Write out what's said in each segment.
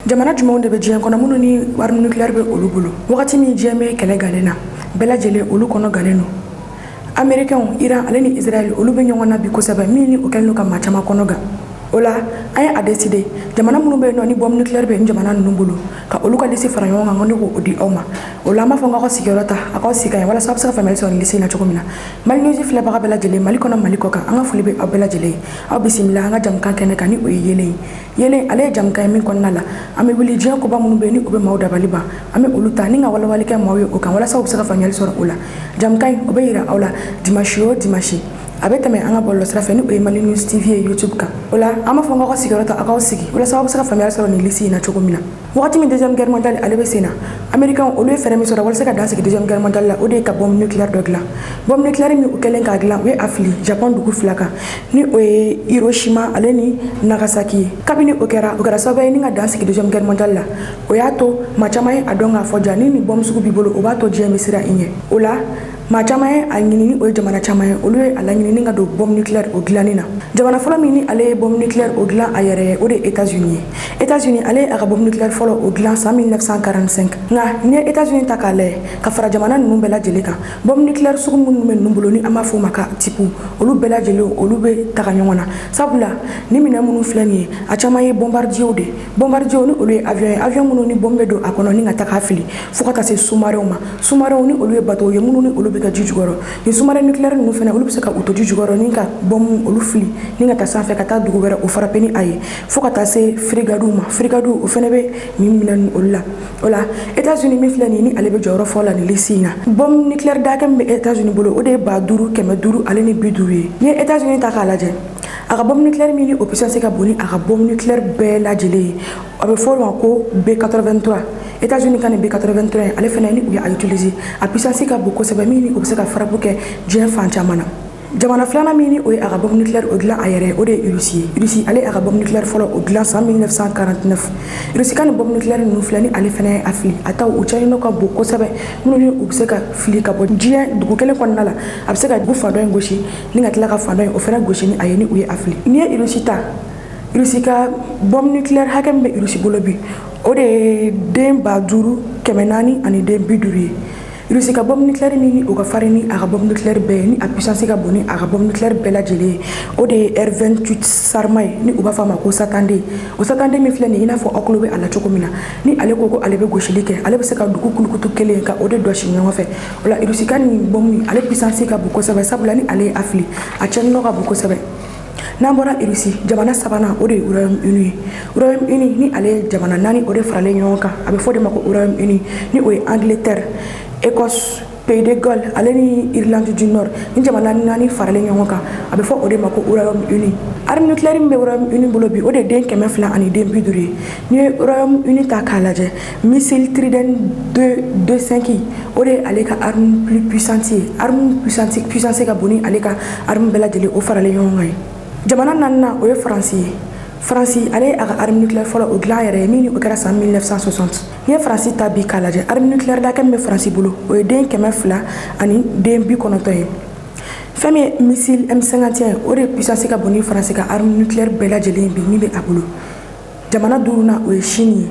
Jamana jumɛnw de bɛ diɲɛ kɔnɔ minnu ni arme nucléaire bɛ olu bolo wagati min diɲɛ bɛ kɛlɛ gannen na bɛɛ lajɛlen olu kɔnɔ gannen don Américains, Iran ale ni Israël olu bɛ ɲɔgɔn na bi kosɛbɛ min ni o kɛlen don ka maa caman kɔnɔ gan o la an ye a décidé jamana minnu bɛ yen nɔ ni bombe nucléaire bɛ nin jamana ninnu bolo ka olu ka liste fara ɲɔgɔn kan ko ne k'o di aw ma o la an b'a fɔ k'aw ka sigiyɔrɔ ta a k'aw sigi ka ɲɛ walasa aw bɛ se ka faamuyali sɔrɔ nin liste in na cogo min na Mali News filɛbaga bɛɛ lajɛlen Mali kɔnɔ Mali kɔ kan an ka foli bɛ aw bɛɛ lajɛlen ye aw bisimila an ka jamukan kɛnɛ kan ni o ye yelen yelen ale ye jamukan ye min kɔnɔna la an bɛ wuli diɲɛ koba minnu bɛ yen ni o bɛ maaw dabali ban an bɛ olu ta ni ka walawali kɛ maaw ye o kan walasa u bɛ se ka faamuyali sɔrɔ o la jamukan in o bɛ yira aw la dimanche o dimanche a bɛ tɛmɛ an ka bɔlɔlɔsira fɛ ni o ye Mali News TV ye YouTube kan o la an b'a fɔ k'aw ka sigiyɔrɔ ta a k'aw sigi walasa aw bɛ se ka faamuyali sɔrɔ nin liste in na cogo min na wagati min deuxième guerre mondiale ale bɛ sen na Américains olu ye fɛɛrɛ min sɔrɔ walasa ka dan sigi deuxième guerre mondiale la o de ye ka bombe nucléaire dɔ dilan bombe nucléaire min u kɛlen k'a dilan u ye a fili Japon dugu fila kan ni o ye Hiroshima ale ni Nagasaki ye kabini o kɛra sababu ye ni ka dan sigi deuxième guerre mondiale la o y'a to maa caman ye a dɔn k'a fɔ ja ni nin bombe sugu b'i bolo o b'a to diɲɛ bɛ siran i ɲɛ o la maa caman ye a ɲini ni o ye jamana caman ye olu ye a laɲini ni ka don bombe nucléaire o dilanni na jamana fɔlɔ min ni ale ye bombe nucléaire o dilan a yɛrɛ ye o de ye États-Unis ye États-Unis ale ye a ka bombe nucléaire fɔlɔ o dilan san 1945 nka ni ye États-Unis ta k'a lajɛ ka fara jamana ninnu bɛɛ lajɛlen kan bombe nucléaire sugu minnu bɛ ninnu bolo ni an b'a fɔ o ma ka tipu olu bɛɛ lajɛlen olu bɛ taga ɲɔgɔn na sabula ni minɛn minnu filɛ nin ye a caman ye bombardierw de bombardierw ni olu ye avion ye avion minnu ni bombe bɛ don a kɔnɔ ni ka taga fili fo ka taa se sous-marins ma sous-marins ni olu ye bateau ye minnu ni olu bɛ ka ji jukɔrɔ ni sous-marin nucléaire ninnu fana olu bɛ se ka u to ji jukɔrɔ ni ka bombe olu fili ni ka taa sanfɛ ka taa dugu wɛrɛ o frappé ni a ye fo ka taa se frigadiw ma frigadiw o fana bɛ nin minɛn olu la o la États-Unis min filɛ nin ni ale bɛ jɔyɔrɔ fɔlɔ la nin liste in na bombe nucléaire da hakɛ min bɛ États-Unis bolo o de ye 500 ale ni 50 ye ni ye États-Unis ta k'a lajɛ a ka bombe nucléaire min ni o puissance ka bon ni a ka bombe nucléaire bɛɛ lajɛlen ye a bɛ fɔ o ma ko B83 États-Unis ka nin B83 ale fana ni u y'a utiliser a puissance ka bon kosɛbɛ min ni o bɛ se ka frappe kɛ diɲɛ fan caman na jamana filanan min ni o ye a ka bombe nucléaire o dilan a yɛrɛ o de ye Russie ye Russie ale a ka bombe nucléaire fɔlɔ o dilan san 1949 Russie ka nin bombe nucléaire ninnu filɛ ni ale fana ye a fili a taw u cɛnin ka bon kosɛbɛ minnu ni u bɛ se ka fili ka bɔ diɲɛ dugu kelen kɔnɔna la a bɛ se ka dugu fan dɔ in gosi ni ka tila ka fan dɔ in o fana gosi ni a ye ni u ye a fili n'i ye Russie ta Russie ka bombe nucléaire hakɛ min bɛ Russie bolo bi o de ye den 4,400 ani den 50 ye Russie ka bombe nucléaire min ni o ka farin ni a ka bombe nucléaire bɛɛ ni a puissance ka bon ni a ka bombe nucléaire bɛɛ lajɛlen ye o de ye R28 Sarma ye ni u b'a fɔ a ma ko Satande o Satande min filɛ nin i n'a fɔ aw tulo bɛ a la cogo min na ni ale ko ale bɛ gosili kɛ ale bɛ se ka dugu kulukutu kelen ka o de dɔsi ɲɔgɔn fɛ o la Russie ka nin bombe ale puissance ka bon kosɛbɛ sabula ni ale ye a fili a cɛnni ka bon kosɛbɛ n'an bɔra Russie jamana sabanan o de ye Royaume-Uni ye Royaume-Uni ni ale ye jamana 4 o de faralen ɲɔgɔn kan a bɛ fɔ o de ma ko Royaume-Uni ni o ye Angleterre Écosse Pays de Galles ale ni Irlande du Nord ni jamana 4 faralen ɲɔgɔn kan a bɛ fɔ o de ma ko Royaume-Uni arme nucléaire min bɛ Royaume-Uni bolo bi o de ye den 200 ani den 50 ye ni ye Royaume-Uni ta k'a lajɛ missile Trident 225 o de ye ale ka arme plus puissante ye arme puissance ka bon ni ale ka arme bɛɛ lajɛlen o faralen ɲɔgɔn kan ye jamana 4nan o ye Faransi ye Faransi ale a ka arme nucléaire fɔlɔ o dilan yɛrɛ ye min ni o kɛra san 1960 ni ye Faransi ta bi k'a lajɛ arme nucléaire da min bɛ Faransi bolo o ye den 200 ani den 90 ye fɛn min ye missile M51 o de puissance ka bon ni Faransi ka arme nucléaire bɛɛ lajɛlen bi min bɛ a bolo jamana 5nan o ye Chine ye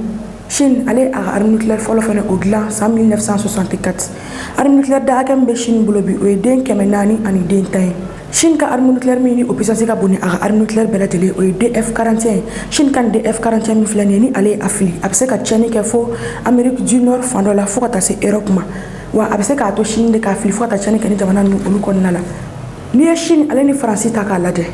Chine ale a ka arme nucléaire fɔlɔ fana o dilan san 1964 arme nucléaire da min bɛ Chine bolo bi o ye den 400 ani den 10 ye Chine ka arme nucléaire min ni o puissance ka bon ni a ka arme nucléaire bɛɛ lajɛlen o ye DF41 Chine ka DF41 min filɛ nin ye ni ale ye a fili a bɛ se ka tiɲɛni kɛ fo Amérique du Nord fan dɔ la fo ka taa se Europe ma wa a bɛ se k'a to Chine de k'a fili fo ka taa tiɲɛni kɛ ni jamana ninnu olu kɔnɔna la n'i ye Chine ale ni Faransi ta k'a lajɛ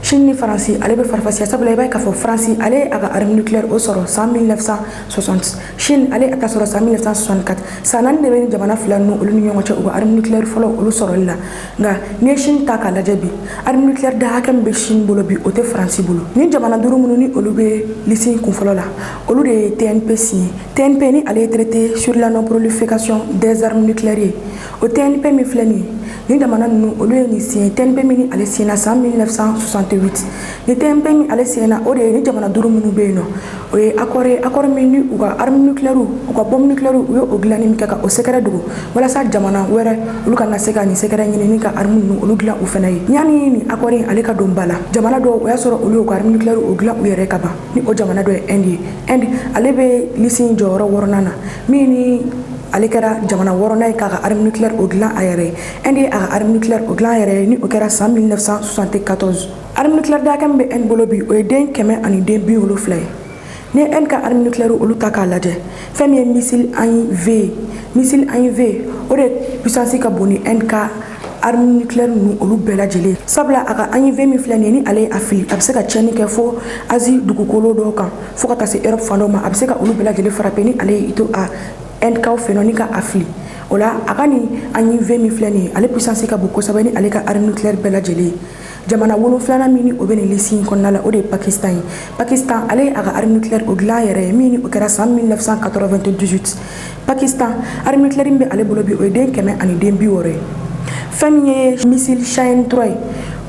Chine ni Faransi ale bɛ farafasiya sabula i b'a ye k'a fɔ Faransi ale ye a ka arme nucléaire o sɔrɔ san 1960 Chine ale a ta sɔrɔ san 1964 san 4 de bɛ ni jamana fila ninnu olu ni ɲɔgɔn cɛ u ka arme nucléaire fɔlɔ olu sɔrɔli la nka n'i ye Chine ta k'a lajɛ bi arme nucléaire da hakɛ min bɛ Chine bolo bi o tɛ Faransi bolo ni jamana 5 minnu ni olu bɛ liste in kun fɔlɔ la olu de ye TNP signé TNP ni ale ye traité sur la non prolifération des armes nucléaires ye o TNP min filɛ nin ye ni jamana ninnu olu ye nin signé TNP min ni ale signé na san 1961 1988 ni tempe mi ale sena o de ni jamana duru munu be no o ye accord min ni u ka arme nucléaire u ka bombe nucléaire u yo o glani mi ka o secret dugu wala sa jamana wɛrɛ olu ka na se ka ni secret ɲini ni ka arme nu olu gilan u fana ye ɲani ni accord ale ka don bala jamana dɔ o y'a sɔrɔ olu y'u ka arme nucléaire o gilan u yɛrɛ ka ban ni o jamana dɔ ye Inde ye Inde ale bɛ lisi jɔyɔrɔ 4nan na min ni ale kɛra jamana 6nan ye k'a ka arme nucléaire o gilan a yɛrɛ ye Inde ye a ka arme nucléaire o gilan a yɛrɛ ye ni o kɛra san 1974 arme nucléaire dakɛ min bɛ Inde bolo bi o ye den 170 ye ni Inde ka arme nucléaire olu ta k'a lajɛ fɛn min ye missile AIV o de puissance ka bon ni Inde ka arme nucléaire nu olu bɛɛ lajɛlen sabula a ka AIV min filɛ nin ye ni ale a fili a bɛ se ka tiɲɛni kɛ fo Asie dugukolo dɔw kan fo ka taa se Europe fan dɔw ma a bɛ se ka olu bɛɛ lajɛlen frappé ni ale ye i to a Inde kaw fɛ ni ka a fili o la a ka ni AIV min filɛ nin ye ale puissance ka bon kosɛbɛ ni ale ka arme nucléaire bɛɛ lajɛlen jamana 7nan min ni o bɛ nin lisi kɔnɔna la o de ye Pakistan ye Pakistan ale a ka arme nucléaire o gilan a yɛrɛ ye min ni o kɛra san 1998 Pakistan arme nucléaire min bɛ ale bolo bi o ye den 160 ye fɛn min ye missile Shaheen 3 ye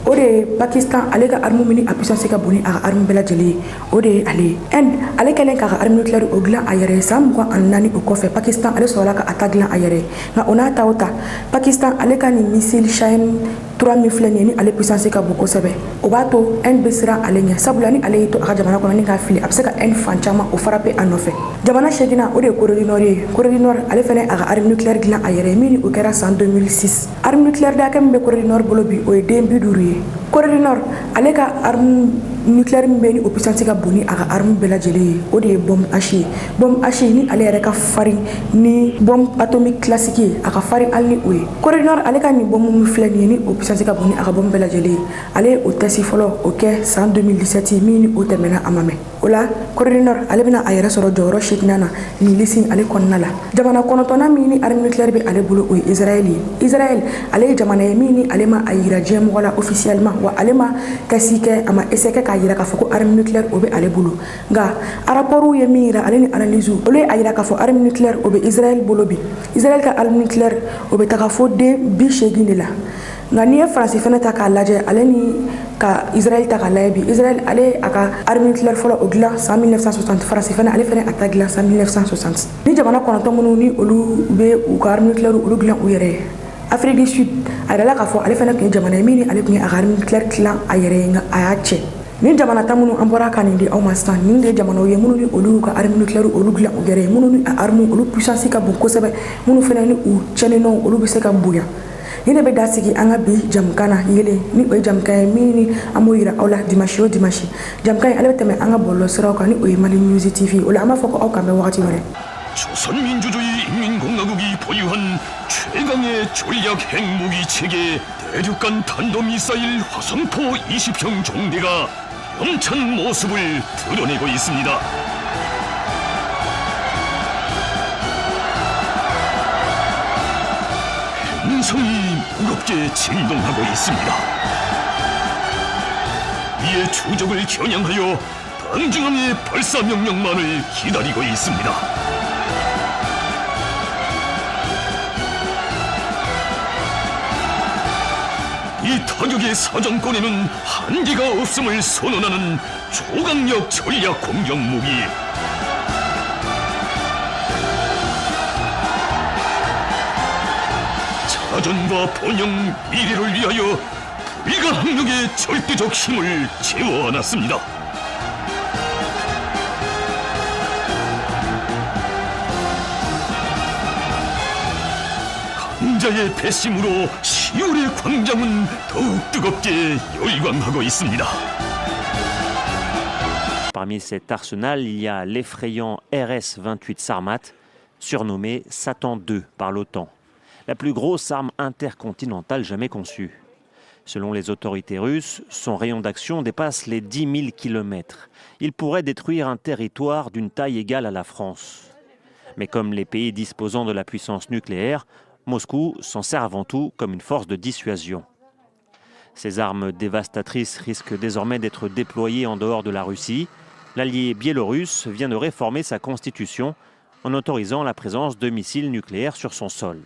o de ye Pakistan ale ka arme min ni a puissance ka bon ni a ka arme bɛɛ lajɛlen ye o de ye ale ye Inde ale kɛlen k'a ka arme nucléaire o gilan a yɛrɛ ye san 24 o kɔfɛ Pakistan ale sɔrɔla ka a ta gilan a yɛrɛ ye nka o n'a ta o ta Pakistan ale ka nin missile Shaheen 3 min filɛ nin ye ni ale puissance ka bon kosɛbɛ o b'a to Inde bɛ siran ale ɲɛ sabula ni ale y'i to a ka jamana kɔnɔ ni k'a fili a bɛ se ka Inde fan caman o frappé a nɔfɛ jamana 8nan o de ye Corée du Nord ye Corée du Nord ale fɛnɛ a ka arme nucléaire gilan a yɛrɛ ye min ni o kɛra san 2006 arme nucléaire dakɛ min bɛ Corée du Nord bolo bi o ye den 50 ye Corée du Nord ale ka arme nucléaire min bɛ ni o puissance ka bon ni a ka arme bɛɛ lajɛlen ye o de ye bombe H ye bombe H ni ale yɛrɛ ka farin ni bombe atomique classique ye a ka farin hali ni o ye Corée du Nord ale ka nin bombe min filɛ nin ye ni o puissance ka bon ni a ka bombe bɛɛ lajɛlen ye ale ye o test fɔlɔ o kɛ san 2017 min ni o tɛmɛna a ma mɛn o la Corée du Nord ale bɛna a yɛrɛ sɔrɔ jɔyɔrɔ 8nan na nin lisi ale kɔnɔna la jamana 9nan min ni arme nucléaire bɛ ale bolo o ye Israël ye Israël ale ye jamana ye min ni ale ma a yira diɲɛ mɔgɔ la officiellement wa ale ma kasi kɛ a ma essayer kɛ k'a yira k'a fɔ ko arme nucléaire o bɛ ale bolo nka rapportw ye min yira ale ni analyse olu ye a yira k'a fɔ arme nucléaire o bɛ Israël bolo bi Israël ka arme nucléaire o bɛ taga fo den 80 de la nka n'i ye Faransi fɛnɛ ta k'a lajɛ ale ni ka Israël ta k'a lajɛ bi Israël ale a ka arme nucléaire fɔlɔ o dilan san 1960 Faransi fɛnɛ ale fɛnɛ a ta dilan san 1960 ni jamana 9 minnu ni olu bɛ u ka arme nucléaire olu dilan u yɛrɛ ye Afrique du Sud a yirala k'a fɔ ale fɛnɛ tun ye jamana ye min ni ale tun ye a ka arme nucléaire dilan a yɛrɛ ye nka a y'a cɛ ni jamana ta minnu an bɔra ka nin di aw ma sisan nin de ye jamanaw ye minnu ni olu ka arme nucléaire olu dilan u yɛrɛ ye minnu ni a arme olu puissance ka bon kosɛbɛ minnu fɛnɛ ni u cɛnenw olu bɛ se ka bonya ni ne bɛ da sigi an ka bi jamukan na yelen ni o ye jamukan ye min ni an b'o yira aw la dimanche o dimanche jamukan ye ale bɛ tɛmɛ an ka bɔlɔlɔ siraw kan ni o ye Mali News TV o la an b'a fɔ ko aw kan bɛ wagati wɛrɛ 조선민주주의 인민공화국이 보유한 최강의 전략 핵무기 체계 대륙간 탄도미사일 화성포 20형 종대가 엄찬 모습을 드러내고 있습니다. 행성이 무겁게 진동하고 있습니다. 이에 추적을 겨냥하여 당중앙의 발사 명령만을 기다리고 있습니다. 이 타격의 사정권에는 한계가 없음을 선언하는 초강력 전략 공격 무기. 자전과 번영 미래를 위하여 불가항력의 절대적 힘을 채워놨습니다. 강자의 배심으로 10월의 광장은 더욱 뜨겁게 열광하고 있습니다. Parmi cet arsenal, il y a l'effrayant RS-28 Sarmat, surnommé Satan II par l'OTAN, la plus grosse arme intercontinentale jamais conçue. Selon les autorités russes, son rayon d'action dépasse les 10 000 km. Il pourrait détruire un territoire d'une taille égale à la France. Mais comme les pays disposant de la puissance nucléaire, Moscou s'en sert avant tout comme une force de dissuasion. Ces armes dévastatrices risquent désormais d'être déployées en dehors de la Russie. L'allié biélorusse vient de réformer sa constitution en autorisant la présence de missiles nucléaires sur son sol.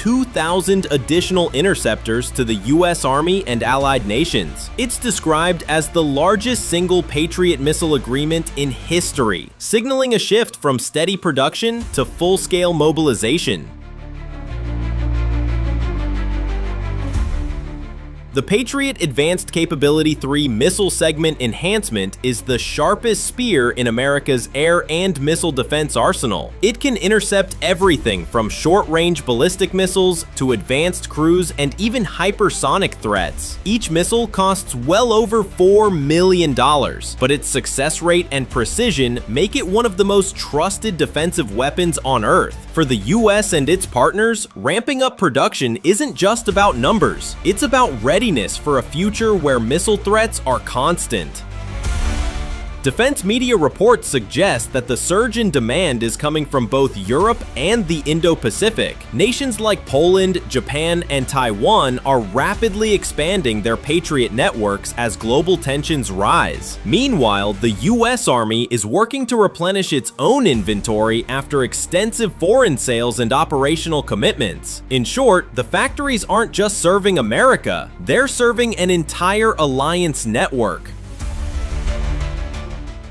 2,000 additional interceptors to the US Army and allied nations. It's described as the largest single Patriot missile agreement in history, signaling a shift from steady production to full-scale mobilization. The Patriot Advanced Capability 3 Missile Segment Enhancement is the sharpest spear in America's air and missile defense arsenal. It can intercept everything from short-range ballistic missiles to advanced cruise and even hypersonic threats. Each missile costs well over $4 million, but its success rate and precision make it one of the most trusted defensive weapons on Earth. For the US and its partners, ramping up production isn't just about numbers, it's about readiness for a future where missile threats are constant. Defense media reports suggest that the surge in demand is coming from both Europe and the Indo-Pacific. Nations like Poland, Japan, and Taiwan are rapidly expanding their Patriot networks as global tensions rise. Meanwhile, the US Army is working to replenish its own inventory after extensive foreign sales and operational commitments. In short, the factories aren't just serving America, they're serving an entire alliance network.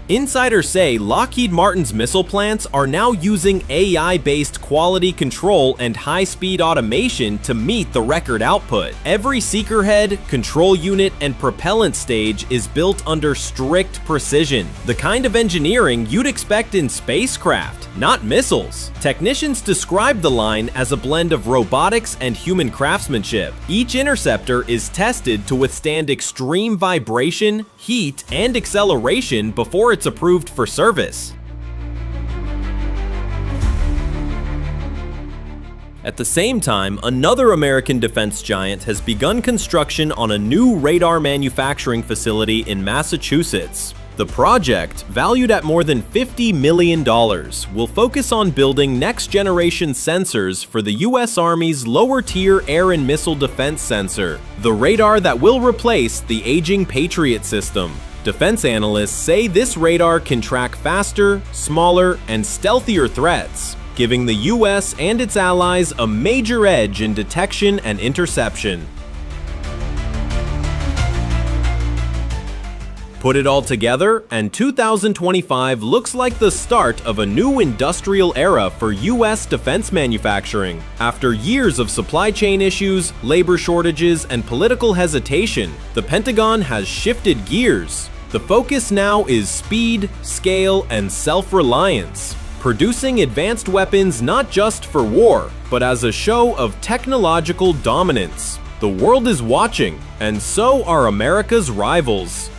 Insiders say Lockheed Martin's missile plants are now using AI-based quality control and high-speed automation to meet the record output. Every seeker head, control unit, and propellant stage is built under strict precision, the kind of engineering you'd expect in spacecraft, not missiles. Technicians describe the line as a blend of robotics and human craftsmanship. Each interceptor is tested to withstand extreme vibration, heat, and acceleration before it's approved for service. At the same time, another American defense giant has begun construction on a new radar manufacturing facility in Massachusetts. The project, valued at more than $50 million, will focus on building next-generation sensors for the US Army's lower-tier air and missile defense sensor, the radar that will replace the aging Patriot system. Defense analysts say this radar can track faster, smaller, and stealthier threats, giving the US and its allies a major edge in detection and interception. Put it all together, and 2025 looks like the start of a new industrial era for US defense manufacturing. After years of supply chain issues, labor shortages, and political hesitation, the Pentagon has shifted gears. The focus now is speed, scale, and self-reliance, producing advanced weapons not just for war, but as a show of technological dominance. The world is watching, and so are America's rivals.